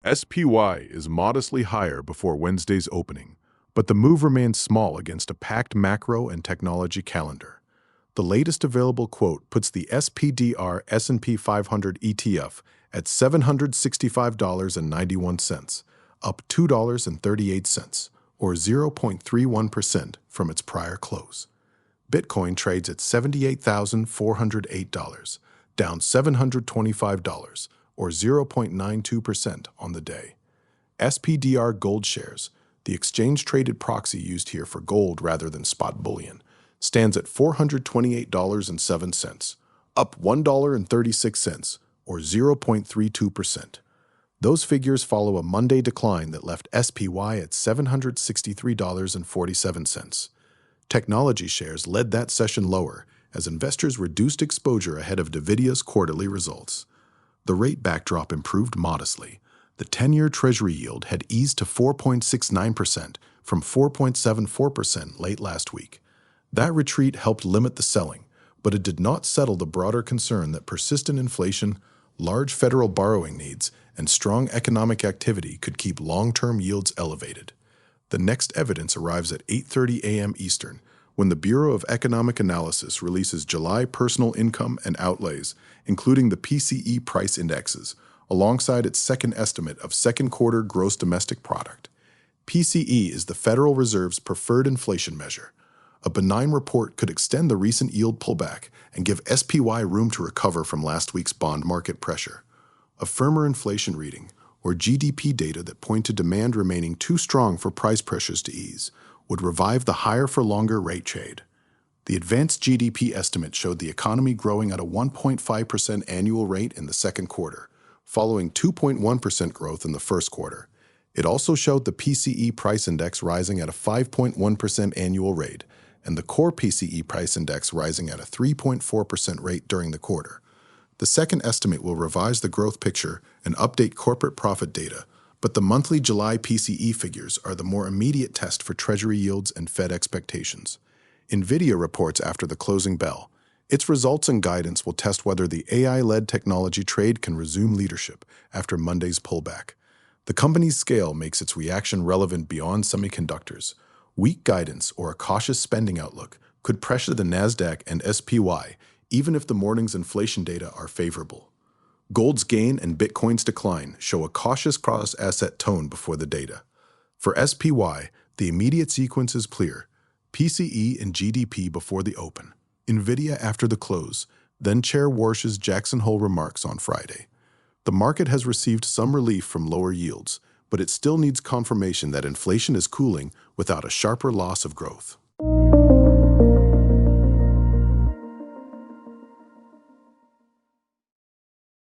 SPY is modestly higher before Wednesday's opening, but the move remains small against a packed macro and technology calendar. The latest available quote puts the SPDR S&P 500 ETF at $765.91, up $2.38, or 0.31% from its prior close. Bitcoin trades at $78,408, down $725, or 0.92% on the day. SPDR Gold shares, the exchange-traded proxy used here for gold rather than spot bullion, stands at $428.07, up $1.36, or 0.32%. Those figures follow a Monday decline that left SPY at $763.47. Technology shares led that session lower as investors reduced exposure ahead of NVIDIA's quarterly results. The rate backdrop improved modestly. The 10-year Treasury yield had eased to 4.69% from 4.74% late last week. That retreat helped limit the selling, but it did not settle the broader concern that persistent inflation, large federal borrowing needs, and strong economic activity could keep long-term yields elevated. The next evidence arrives at 8:30 a.m. Eastern, when the Bureau of Economic Analysis releases July personal income and outlays, including the PCE price indexes, alongside its second estimate of second quarter gross domestic product. PCE is the Federal Reserve's preferred inflation measure. A benign report could extend the recent yield pullback and give SPY room to recover from last week's bond market pressure. A firmer inflation reading, or GDP data that point to demand remaining too strong for price pressures to ease, would revive the higher-for-longer rate trade. The advanced GDP estimate showed the economy growing at a 1.5% annual rate in the second quarter, following 2.1% growth in the first quarter. It also showed the PCE price index rising at a 5.1% annual rate, and the core PCE price index rising at a 3.4% rate during the quarter. The second estimate will revise the growth picture and update corporate profit data, but the monthly July PCE figures are the more immediate test for Treasury yields and Fed expectations. NVIDIA reports after the closing bell. Its results and guidance will test whether the AI-led technology trade can resume leadership after Monday's pullback. The company's scale makes its reaction relevant beyond semiconductors. Weak guidance or a cautious spending outlook could pressure the Nasdaq and SPY, even if the morning's inflation data are favorable. Gold's gain and Bitcoin's decline show a cautious cross-asset tone before the data. For SPY, the immediate sequence is clear: PCE and GDP before the open, NVIDIA after the close, then Chair Warsh's Jackson Hole remarks on Friday. The market has received some relief from lower yields, but it still needs confirmation that inflation is cooling without a sharper loss of growth.